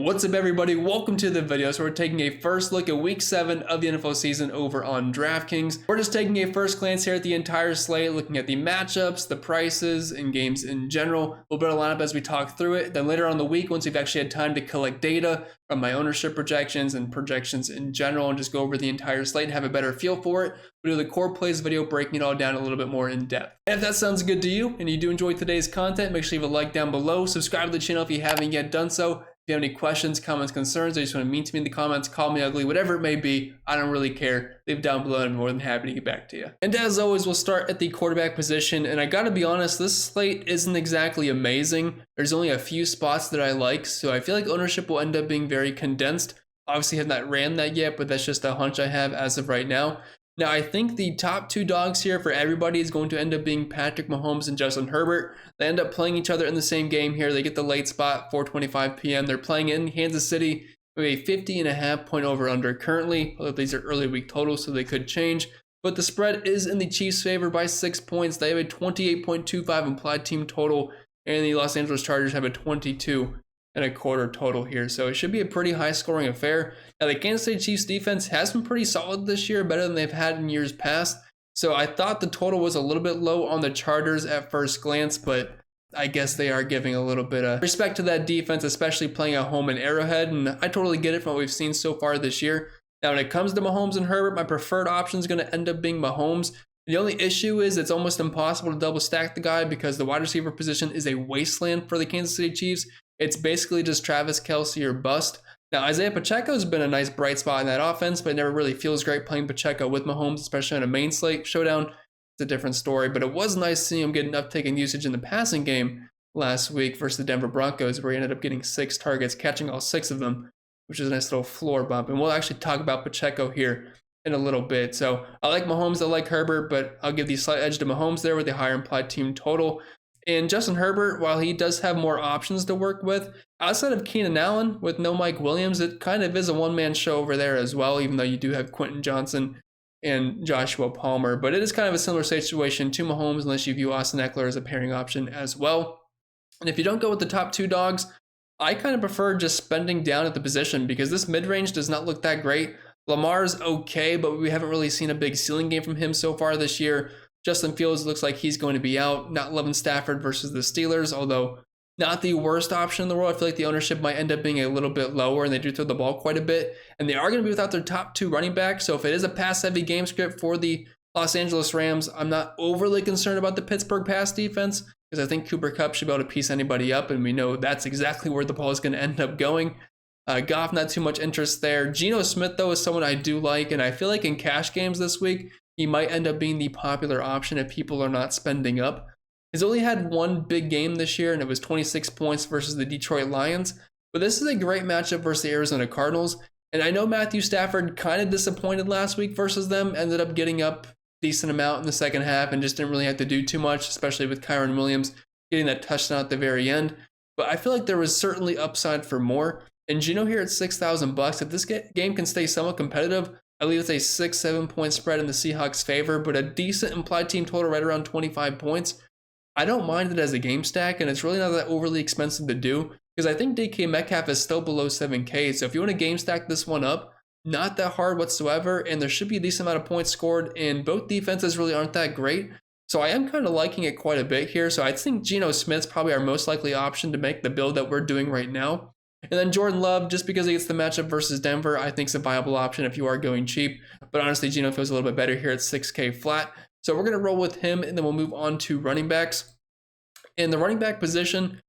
What's up, everybody? Welcome to the video. So we're taking a first look at week 7 of the NFL season over on DraftKings. We're just taking a first glance here at the entire slate, looking at the matchups, the prices, and games in general. We'll build a lineup as we talk through it. Then later on in the week, once we've actually had time to collect data from my ownership projections and projections in general, and just go over the entire slate and have a better feel for it, we'll do the core plays video, breaking it all down a little bit more in depth. And if that sounds good to you and you do enjoy today's content, make sure you leave a like down below. Subscribe to the channel if you haven't yet done so. If you have any questions, comments, concerns, or you just want to mean to me in the comments, call me ugly, whatever it may be, I don't really care. Leave down below and I'm more than happy to get back to you. And as always, we'll start at the quarterback position. And I gotta be honest, this slate isn't exactly amazing. There's only a few spots that I like, so I feel like ownership will end up being very condensed. Obviously have not ran that yet, but that's just a hunch I have as of right now. Now, I think the top two dogs here for everybody is going to end up being Patrick Mahomes and Justin Herbert. They end up playing each other in the same game here. They get the late spot, 4:25 p.m. They're playing in Kansas City with a 50.5 point over-under currently. These are early week totals, so they could change. But the spread is in the Chiefs' favor by 6 points. They have a 28.25 implied team total, and the Los Angeles Chargers have a 22.25 total here. So it should be a pretty high scoring affair. Now, the Kansas City Chiefs defense has been pretty solid this year, better than they've had in years past. So I thought the total was a little bit low on the Chargers at first glance, but I guess they are giving a little bit of respect to that defense, especially playing at home in Arrowhead. And I totally get it from what we've seen so far this year. Now, when it comes to Mahomes and Herbert, my preferred option is going to end up being Mahomes. The only issue is it's almost impossible to double stack the guy because the wide receiver position is a wasteland for the Kansas City Chiefs. It's basically just Travis Kelce or bust. Now, Isaiah Pacheco has been a nice bright spot in that offense, but it never really feels great playing Pacheco with Mahomes, especially on a main slate showdown. It's a different story, but it was nice seeing him get an uptick in usage in the passing game last week versus the Denver Broncos, where he ended up getting 6 targets, catching all 6 of them, which is a nice little floor bump. And we'll actually talk about Pacheco here in a little bit. So I like Mahomes, I like Herbert, but I'll give the slight edge to Mahomes there with the higher implied team total. And Justin Herbert, while he does have more options to work with, outside of Keenan Allen with no Mike Williams, it kind of is a one-man show over there as well, even though you do have Quentin Johnson and Joshua Palmer. But it is kind of a similar situation to Mahomes unless you view Austin Eckler as a pairing option as well. And if you don't go with the top 2 dogs, I kind of prefer just spending down at the position because this mid-range does not look that great. Lamar's okay, but we haven't really seen a big ceiling game from him so far this year. Justin Fields looks like he's going to be out. Not loving Stafford versus the Steelers, although not the worst option in the world. I feel like the ownership might end up being a little bit lower, and they do throw the ball quite a bit. And they are going to be without their top 2 running backs, so if it is a pass-heavy game script for the Los Angeles Rams, I'm not overly concerned about the Pittsburgh pass defense because I think Cooper Kupp should be able to piece anybody up, and we know that's exactly where the ball is going to end up going. Goff, not too much interest there. Geno Smith, though, is someone I do like, and I feel like in cash games this week, he might end up being the popular option if people are not spending up. He's only had one big game this year, and it was 26 points versus the Detroit Lions. But this is a great matchup versus the Arizona Cardinals. And I know Matthew Stafford kind of disappointed last week versus them, ended up getting up a decent amount in the second half and just didn't really have to do too much, especially with Kyron Williams getting that touchdown at the very end. But I feel like there was certainly upside for more. And Geno here at $6,000, if this game can stay somewhat competitive, I believe it's a 6-7 point spread in the Seahawks' favor, but a decent implied team total right around 25 points. I don't mind it as a game stack, and it's really not that overly expensive to do because I think DK Metcalf is still below 7K. So if you want to game stack this one up, not that hard whatsoever, and there should be a decent amount of points scored, and both defenses really aren't that great. So I am kind of liking it quite a bit here. So I think Geno Smith's probably our most likely option to make the build that we're doing right now. And then Jordan Love, just because he gets the matchup versus Denver, I think is a viable option if you are going cheap. But honestly, Geno feels a little bit better here at 6K flat. So we're going to roll with him, and then we'll move on to running backs. In the running back position,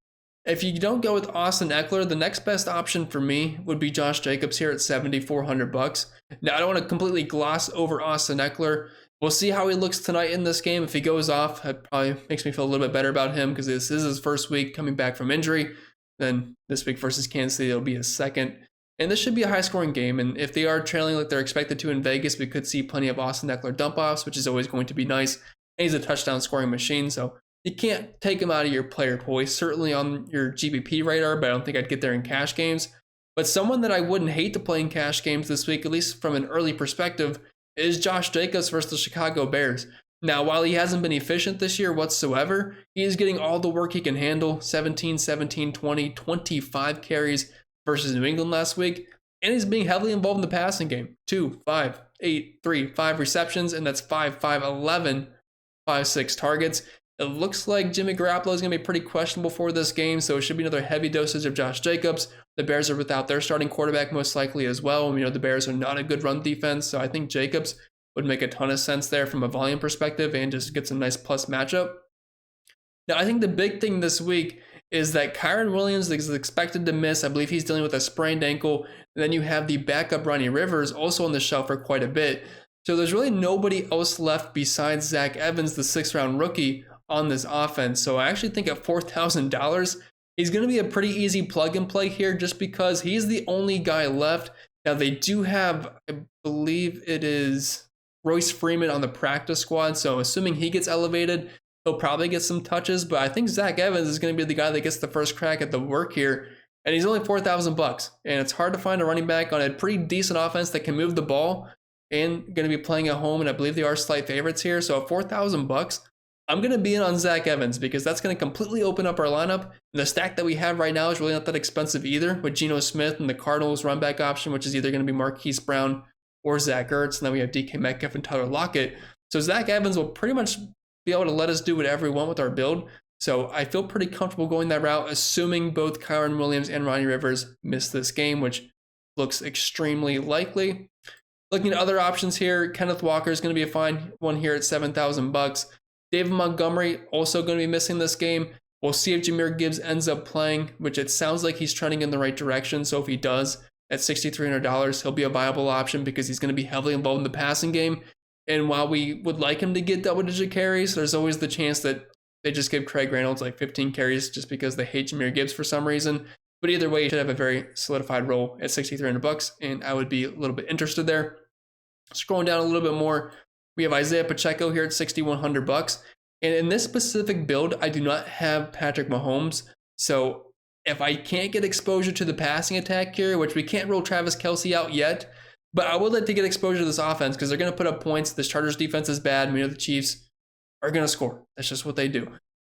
if you don't go with Austin Eckler, the next best option for me would be Josh Jacobs here at $7,400. Now, I don't want to completely gloss over Austin Eckler. We'll see how he looks tonight in this game. If he goes off, it probably makes me feel a little bit better about him because this is his first week coming back from injury. Then this week versus Kansas City, it'll be his second. And this should be a high-scoring game. And if they are trailing like they're expected to in Vegas, we could see plenty of Austin Eckler dump-offs, which is always going to be nice. And he's a touchdown-scoring machine, so you can't take him out of your player pool. He's certainly on your GPP radar, but I don't think I'd get there in cash games. But someone that I wouldn't hate to play in cash games this week, at least from an early perspective, is Josh Jacobs versus the Chicago Bears. Now, while he hasn't been efficient this year whatsoever, he is getting all the work he can handle. 17, 17, 20, 25 carries, versus New England last week. And he's being heavily involved in the passing game. 2, 5, 8, 3, 5 receptions, and that's 5, 5, 11, 5, 6 targets. It looks like Jimmy Garoppolo is going to be pretty questionable for this game, so it should be another heavy dosage of Josh Jacobs. The Bears are without their starting quarterback most likely as well. The Bears are not a good run defense, so I think Jacobs would make a ton of sense there from a volume perspective and just get some nice plus matchup. Now, I think the big thing this week is that Kyren Williams is expected to miss. I believe he's dealing with a sprained ankle. And then you have the backup Ronnie Rivers also on the shelf for quite a bit. So there's really nobody else left besides Zack Evans, the 6th-round rookie, on this offense. So I actually think at $4,000, he's going to be a pretty easy plug and play here just because he's the only guy left. Now they do have, I believe it is Royce Freeman on the practice squad. So assuming he gets elevated, he'll probably get some touches, but I think Zack Evans is going to be the guy that gets the first crack at the work here. And he's only $4,000, and it's hard to find a running back on a pretty decent offense that can move the ball and going to be playing at home. And I believe they are slight favorites here. So at $4,000, I'm going to be in on Zack Evans because that's going to completely open up our lineup. And the stack that we have right now is really not that expensive either, with Geno Smith and the Cardinals run back option, which is either going to be Marquise Brown or Zach Ertz. And then we have DK Metcalf and Tyler Lockett. So Zack Evans will pretty much be able to let us do whatever we want with our build. So I feel pretty comfortable going that route, assuming both Kyren Williams and Ronnie Rivers miss this game, which looks extremely likely. Looking at other options here, Kenneth Walker is going to be a fine one here at $7,000. David Montgomery also going to be missing this game. We'll see if Jahmyr Gibbs ends up playing, which it sounds like he's trending in the right direction. So if he does, at $6,300, he'll be a viable option because he's going to be heavily involved in the passing game. And while we would like him to get double-digit carries, there's always the chance that they just give Craig Reynolds like 15 carries just because they hate Jahmyr Gibbs for some reason. But either way, he should have a very solidified role at $6,300, and I would be a little bit interested there. Scrolling down a little bit more, we have Isaiah Pacheco here at $6,100. And in this specific build, I do not have Patrick Mahomes. So if I can't get exposure to the passing attack here, which we can't rule Travis Kelce out yet, but I would like to get exposure to this offense because they're going to put up points. This Chargers defense is bad. We know the Chiefs are going to score. That's just what they do.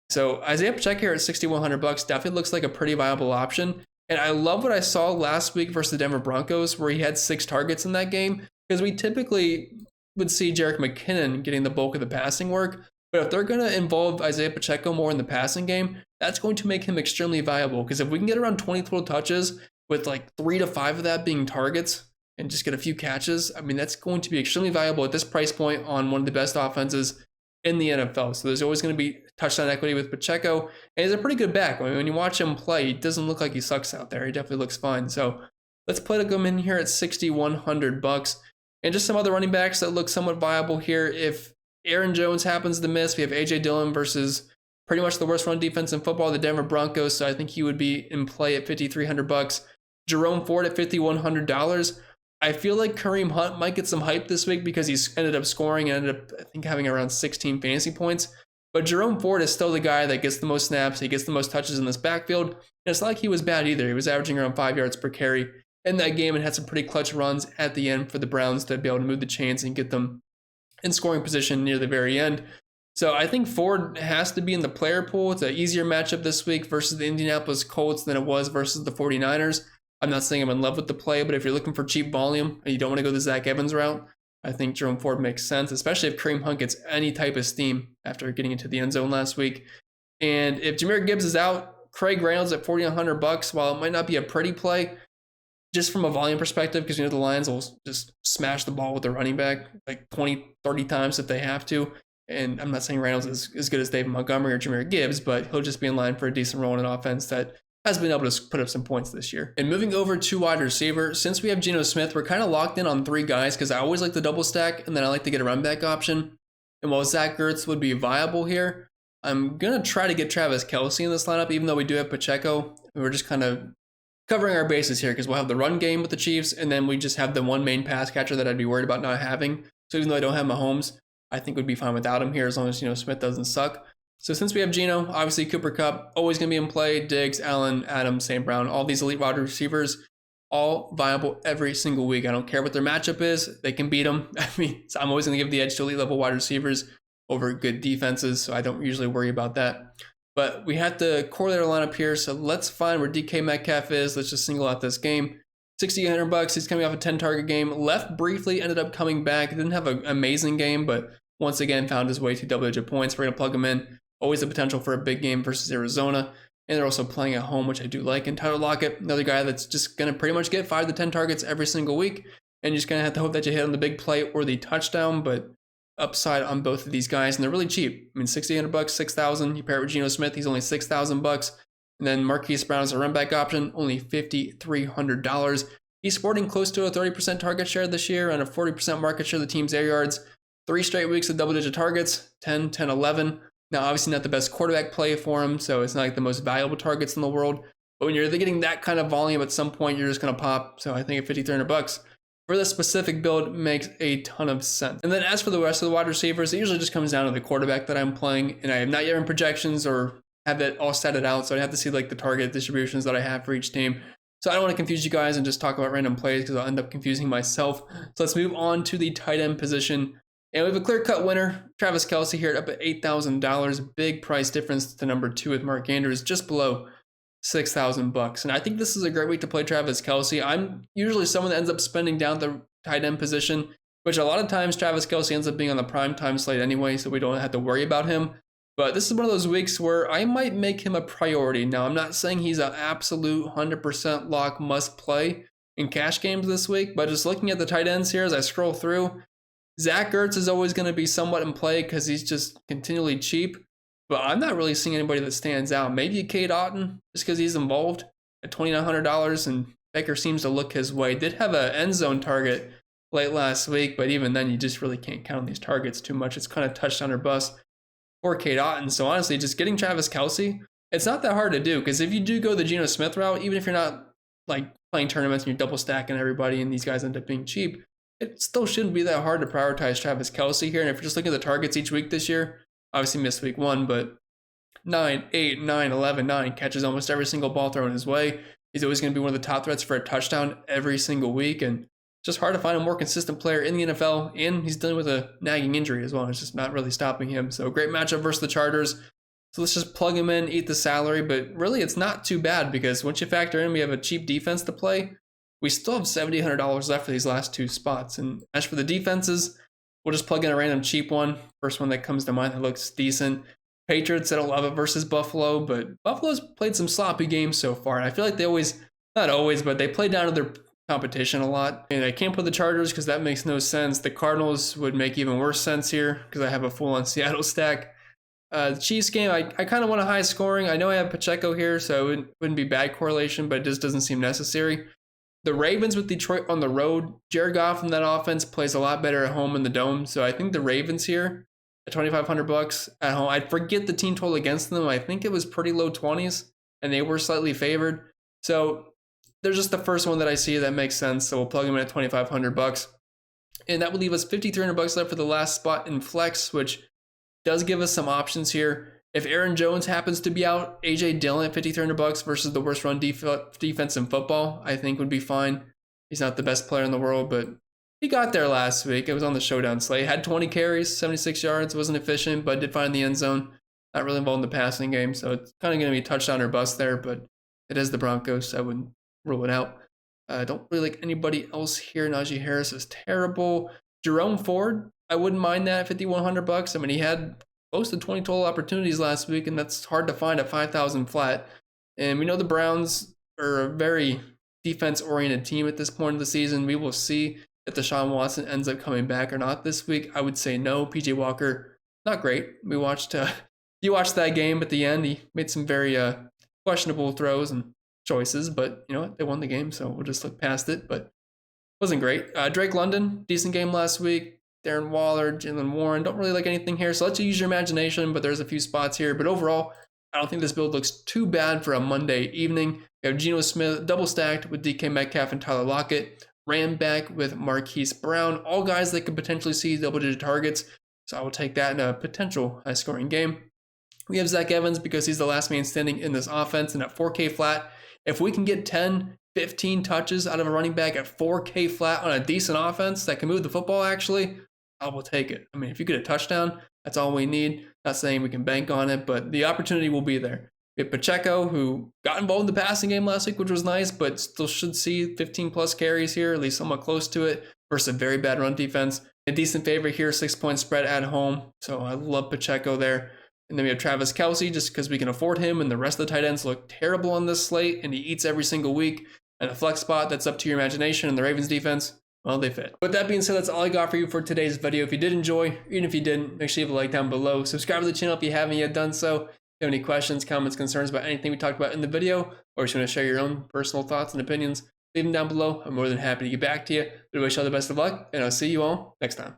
So Isaiah Pacheco here at $6,100 definitely looks like a pretty viable option. And I love what I saw last week versus the Denver Broncos, where he had 6 targets in that game, because we typically would see Jerick McKinnon getting the bulk of the passing work. But if they're going to involve Isaiah Pacheco more in the passing game, that's going to make him extremely valuable. Because if we can get around 20 total touches with like 3 to 5 of that being targets and just get a few catches, that's going to be extremely valuable at this price point on one of the best offenses in the NFL. So there's always going to be touchdown equity with Pacheco. And he's a pretty good back. When you watch him play, he doesn't look like he sucks out there. He definitely looks fine. So let's play to come in here at $6,100. And just some other running backs that look somewhat viable here. If Aaron Jones happens to miss, we have A.J. Dillon versus pretty much the worst run defense in football, the Denver Broncos. So I think he would be in play at $5,300. Jerome Ford at $5,100. I feel like Kareem Hunt might get some hype this week because he's ended up scoring and ended up, I think, having around 16 fantasy points. But Jerome Ford is still the guy that gets the most snaps. He gets the most touches in this backfield. And it's not like he was bad either. He was averaging around 5 yards per carry in that game and had some pretty clutch runs at the end for the Browns to be able to move the chains and get them in scoring position near the very end. So I think Ford has to be in the player pool. It's an easier matchup this week versus the Indianapolis Colts than it was versus the 49ers. I'm not saying I'm in love with the play, but if you're looking for cheap volume and you don't want to go the Zack Evans route, I think Jerome Ford makes sense, especially if Kareem Hunt gets any type of steam after getting into the end zone last week. And if Jahmyr Gibbs is out, Craig Reynolds at $4,100, while it might not be a pretty play, just from a volume perspective, because the Lions will just smash the ball with their running back like 20, 30 times if they have to. And I'm not saying Reynolds is as good as David Montgomery or Jahmyr Gibbs, but he'll just be in line for a decent role in an offense that has been able to put up some points this year. And moving over to wide receiver, since we have Geno Smith, we're kind of locked in on 3 guys because I always like the double stack and then I like to get a run back option. And while Zach Ertz would be viable here, I'm going to try to get Travis Kelce in this lineup, even though we do have Pacheco. We're just kind of covering our bases here because we'll have the run game with the Chiefs and then we just have the one main pass catcher that I'd be worried about not having. So even though I don't have Mahomes, I think we'd be fine without him here as long as Smith doesn't suck. So since we have Geno, obviously Cooper Kupp, always going to be in play, Diggs, Allen, Adams, St. Brown, all these elite wide receivers, all viable every single week. I don't care what their matchup is. They can beat them. So I'm always going to give the edge to elite level wide receivers over good defenses, so I don't usually worry about that. But we have to correlate our lineup here. So let's find where DK Metcalf is. Let's just single out this game. $6,800. He's coming off a 10 target game. Left briefly, ended up coming back. Didn't have an amazing game, but once again found his way to double-digit points. We're going to plug him in. Always the potential for a big game versus Arizona. And they're also playing at home, which I do like. And Tyler Lockett, another guy that's just going to pretty much get 5 to 10 targets every single week. And you're just going to have to hope that you hit on the big play or the touchdown. But upside on both of these guys. And they're really cheap. I mean, $6,800, $6,000. You pair it with Geno Smith, he's only $6,000. And then Marquise Brown is a run back option, only $5,300. He's sporting close to a 30% target share this year and a 40% market share of the team's air yards. 3 straight weeks of double-digit targets, 10, 10, 11. Now, obviously not the best quarterback play for him, so it's not like the most valuable targets in the world. But when you're getting that kind of volume at some point, you're just going to pop. So I think at $5,300 for this specific build makes a ton of sense. And then as for the rest of the wide receivers, it usually just comes down to the quarterback that I'm playing. And I have not yet run projections or have it all statted out, so I have to see like the target distributions that I have for each team. So I don't want to confuse you guys and just talk about random plays because I'll end up confusing myself. So let's move on to the tight end position. And we have a clear-cut winner, Travis Kelce here up at $8,000. Big price difference to number 2 with Mark Andrews, just below $6,000. And I think this is a great week to play Travis Kelce. I'm usually someone that ends up spending down the tight end position, which a lot of times Travis Kelce ends up being on the primetime slate anyway, so we don't have to worry about him. But this is one of those weeks where I might make him a priority. Now, I'm not saying he's an absolute 100% lock must play in cash games this week, but just looking at the tight ends here as I scroll through, Zach Ertz is always going to be somewhat in play because he's just continually cheap. But I'm not really seeing anybody that stands out. Maybe a Cade Otton, just because he's involved at $2,900, and Baker seems to look his way. Did have an end zone target late last week, but even then, you just really can't count on these targets too much. It's kind of touchdown or bust for Cade Otton. So honestly, just getting Travis Kelce, it's not that hard to do, because if you do go the Geno Smith route, even if you're not like playing tournaments and you're double stacking everybody and these guys end up being cheap, it still shouldn't be that hard to prioritize Travis Kelce here. And if you're just looking at the targets each week this year, obviously missed week 1, but 9, 8, 9, 11, 9 catches almost every single ball thrown his way. He's always going to be one of the top threats for a touchdown every single week. And it's just hard to find a more consistent player in the NFL. And he's dealing with a nagging injury as well. It's just not really stopping him. So great matchup versus the Chargers. So let's just plug him in, eat the salary. But really, it's not too bad because once you factor in we have a cheap defense to play, we still have $7,800 left for these last 2 spots. And as for the defenses, we'll just plug in a random cheap one. First one that comes to mind that looks decent. Patriots at 11 versus Buffalo, but Buffalo's played some sloppy games so far. And I feel like they always, not always, but they play down to their competition a lot. And I can't put the Chargers because that makes no sense. The Cardinals would make even worse sense here because I have a full-on Seattle stack. The Chiefs game, I kind of want a high scoring. I know I have Pacheco here, so it wouldn't be bad correlation, but it just doesn't seem necessary. The Ravens with Detroit on the road, Jared Goff in that offense plays a lot better at home in the Dome. So I think the Ravens here at $2,500 at home. I forget the team total against them. I think it was pretty low 20s, and they were slightly favored. So there's just the first one that I see that makes sense. So we'll plug them in at $2,500, and that would leave us $5,300 left for the last spot in flex, which does give us some options here. If Aaron Jones happens to be out, AJ Dillon at $5,300 versus the worst run defense in football, I think would be fine. He's not the best player in the world, but he got there last week. It was on the showdown slate. Had 20 carries, 76 yards, wasn't efficient, but did find the end zone. Not really involved in the passing game, so it's kind of going to be touchdown or bust there, but it is the Broncos, so I wouldn't rule it out. I don't really like anybody else here. Najee Harris is terrible. Jerome Ford, I wouldn't mind that at $5,100. I mean, he had close to 20 total opportunities last week, and that's hard to find at 5,000 flat. And we know the Browns are a very defense-oriented team at this point of the season. We will see if Deshaun Watson ends up coming back or not this week. I would say no. PJ Walker, not great. We watched you watched that game at the end. He made some very questionable throws and choices, but you know what? They won the game, so we'll just look past it. But wasn't great. Drake London, decent game last week. Darren Waller, Jalen Warren, don't really like anything here. So let you use your imagination, but there's a few spots here. But overall, I don't think this build looks too bad for a Monday evening. You have Geno Smith double stacked with DK Metcalf and Tyler Lockett. Ran back with Marquise Brown. All guys that could potentially see double-digit targets. So I will take that in a potential high-scoring game. We have Zack Evans because he's the last man standing in this offense. And at 4K flat, if we can get 10, 15 touches out of a running back at 4K flat on a decent offense that can move the football actually, I will take it. I mean, if you get a touchdown, That's all we need. Not saying we can bank on it, but the opportunity will be there. We have Pacheco, who got involved in the passing game last week, which was nice, but still should see 15 plus carries here, at least somewhat close to it, versus a very bad run defense. A decent favorite here, 6-point spread at home. So I love Pacheco there. And then we have Travis Kelce, just because we can afford him, and the rest of the tight ends look terrible on this slate, and he eats every single week. And a flex spot, that's up to your imagination, and the Ravens defense, well, they fit. With that being said, that's all I got for you for today's video. If you did enjoy, even if you didn't, make sure you leave a like down below. Subscribe to the channel if you haven't yet done so. If you have any questions, comments, concerns about anything we talked about in the video, or just want to share your own personal thoughts and opinions, leave them down below. I'm more than happy to get back to you. But I wish you all the best of luck, and I'll see you all next time.